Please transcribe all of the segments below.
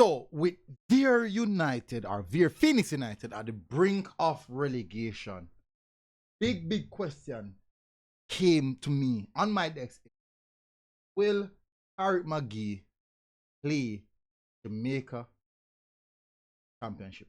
So, with Veer United or Veer Phoenix United at the brink of relegation, big question came to me on my desk. Will TYREEK Magee play Jamaica Championship?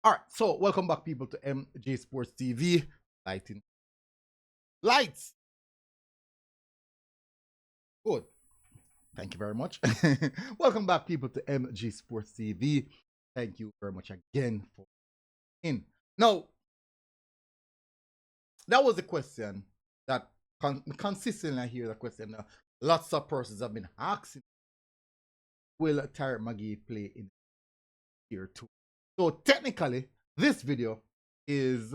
All right, so welcome back, people, to MJ Sports TV. Lighting. Lights. Good. Thank you very much. Welcome back, people, to MJ Sports TV. Thank you very much again for in. Now, that was a question that consistently I hear the question. Lots of persons have been asking, will TYREEK Magee play in Tier 2? So technically, this video is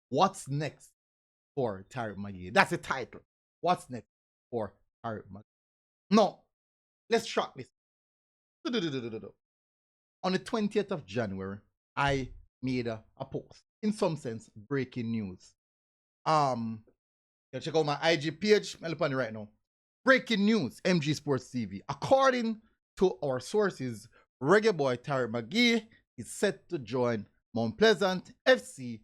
what's next for TYREEK Magee. That's the title. What's next for TYREEK Magee? Now, let's track this. On the 20th of January, I made a post. In some sense, breaking news. Check out my IG page. I'm on it right now. Breaking news, MG Sports TV. According to our sources, Reggae Boy TYREEK Magee is set to join Mount Pleasant FC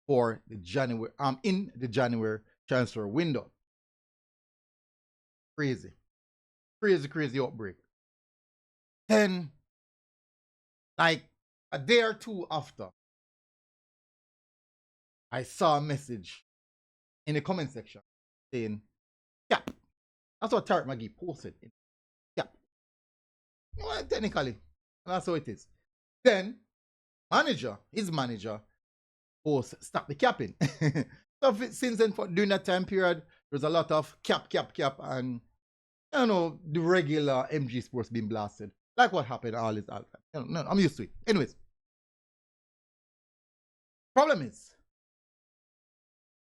for the January in the January transfer window. Crazy outbreak. Then, like a day or two after, I saw a message in the comment section saying, "Cap." That's what TYREEK Magee posted. Cap. Well, technically, that's how it is. Then, his manager, posts, "Stop the capping." So since then, during that time period, there's a lot of cap, and you know, the regular MG Sports being blasted. Like what happened all this time. No, I'm used to it. Anyways. Problem is,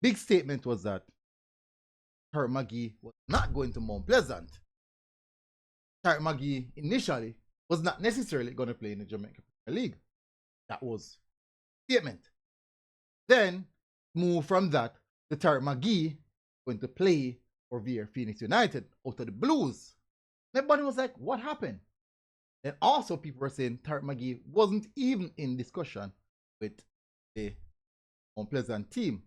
big statement was that TYREEK Magee was not going to Mount Pleasant. TYREEK Magee initially was not necessarily going to play in the Jamaica Premier League. That was statement. Then move from that to TYREEK Magee going to play for Veer Phoenix United out of the blues. Everybody was like, what happened? And also people were saying TYREEK Magee wasn't even in discussion with the Mount Pleasant team.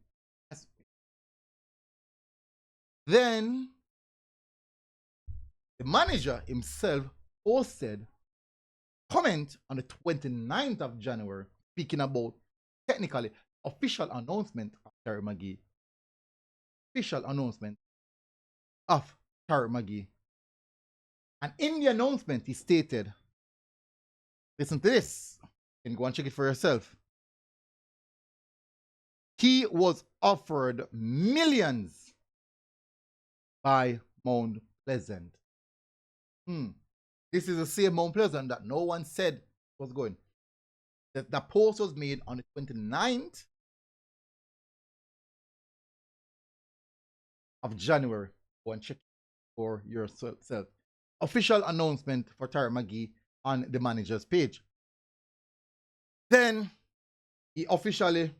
Then the manager himself posted comment on the 29th of January speaking about technically official announcement of TYREEK Magee. Official announcement of TYREEK Magee. And in the announcement, he stated, listen to this, you can go and check it for yourself. He was offered millions by Mount Pleasant. This is the same Mount Pleasant that no one said was going. The post was made on the 29th of January. Go and check for yourself. Official announcement for TYREEK Magee on the manager's page. Then he officially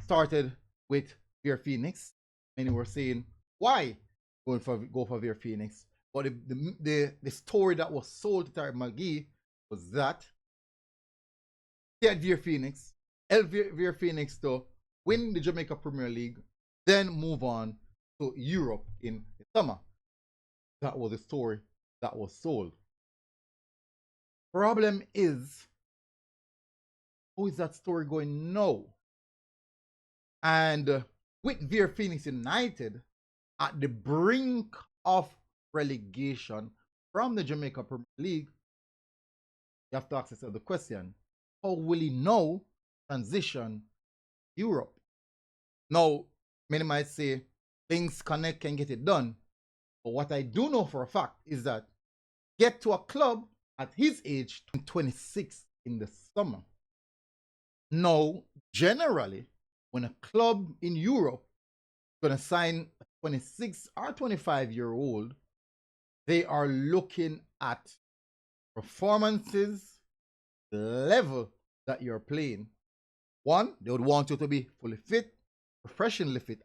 started with Veer Phoenix. Many were saying, why go for Veer Phoenix? But the story that was sold to TYREEK Magee was that he had Veer Phoenix, Veer Phoenix to win the Jamaica Premier League, then move on to Europe in the summer. That was the story that was sold. Problem is, how is that story going now? And with Veer Phoenix United at the brink of relegation from the Jamaica Premier League, you have to ask yourself the question, how will he now transition Europe? Now, many might say, things connect can get it done. But what I do know for a fact is that get to a club at his age, 26 in the summer. Now, generally, when a club in Europe going to sign a 26 or 25-year-old, they are looking at performances, the level that you're playing. One, they would want you to be fully fit, professionally fit.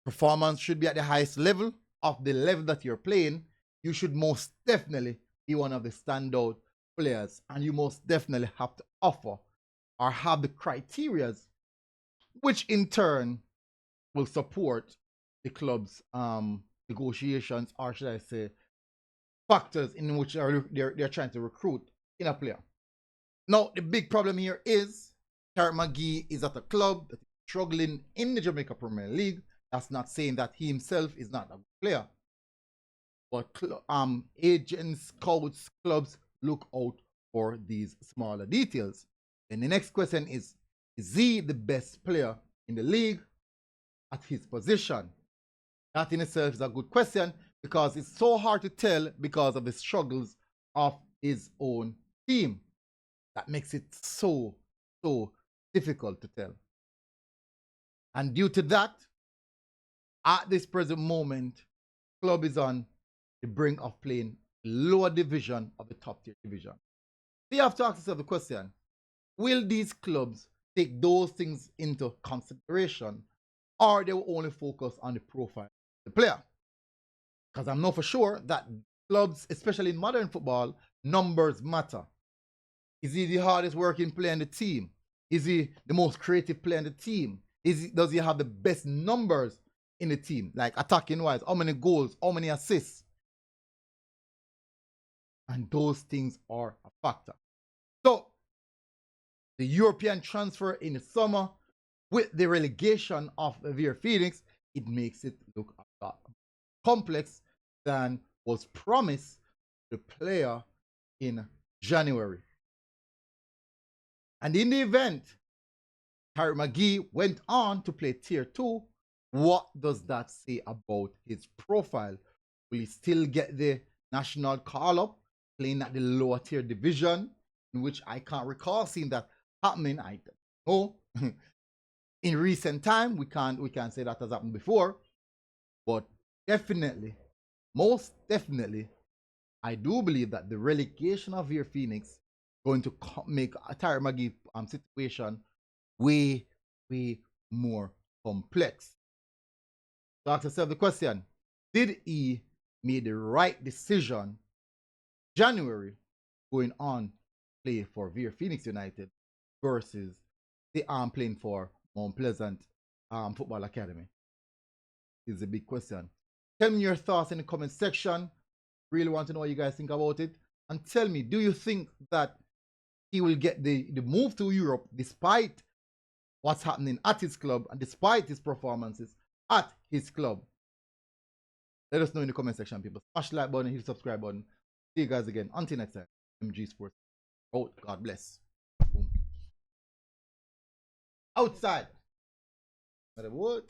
Performance should be at the highest level of the level that you're playing. You should most definitely be one of the standout players, and you most definitely have to offer or have the criterias, which in turn will support the club's negotiations, or should I say, factors in which they're trying to recruit in a player. Now, the big problem here is TYREEK Magee is at a club that is struggling in the Jamaica Premier League. That's not saying that he himself is not a good player. But agents, scouts, clubs look out for these smaller details. And the next question is he the best player in the league at his position? That in itself is a good question, because it's so hard to tell because of the struggles of his own team. That makes it so difficult to tell. And due to that, at this present moment, club is on the brink of playing lower division of the top tier division. So you have to ask yourself the question, will these clubs take those things into consideration, or they will only focus on the profile of the player? Because I know for sure that clubs, especially in modern football, numbers matter. Is he the hardest working player in the team? Is he the most creative player in the team? Does he have the best numbers in the team, like attacking wise? How many goals? How many assists? And those things are a factor. So the European transfer in the summer, with the relegation of Vir Phoenix, it makes it look a lot complex than was promised the player in January. And in the event TYREEK Magee went on to play Tier 2, what does that say about his profile? Will he still get the national call-up, playing at the lower tier division, in which I can't recall seeing that happening? I don't know. In recent time, we can't say that has happened before, but definitely, most definitely, I do believe that the relegation of Vir Phoenix going to make a TYREEK Magee situation way more complex. So ask yourself the question, did he make the right decision January going on play for Vir Phoenix United versus the playing for Mount Pleasant Football Academy? Is a big question. Tell me your thoughts in the comment section. Really want to know what you guys think about it. And tell me, do you think that he will get the move to Europe despite what's happening at his club and despite his performances at his club? Let us know in the comment section, people. Smash the like button, hit the subscribe button. See you guys again. Until next time, MG Sports. Oh, God bless. Boom. Outside. What?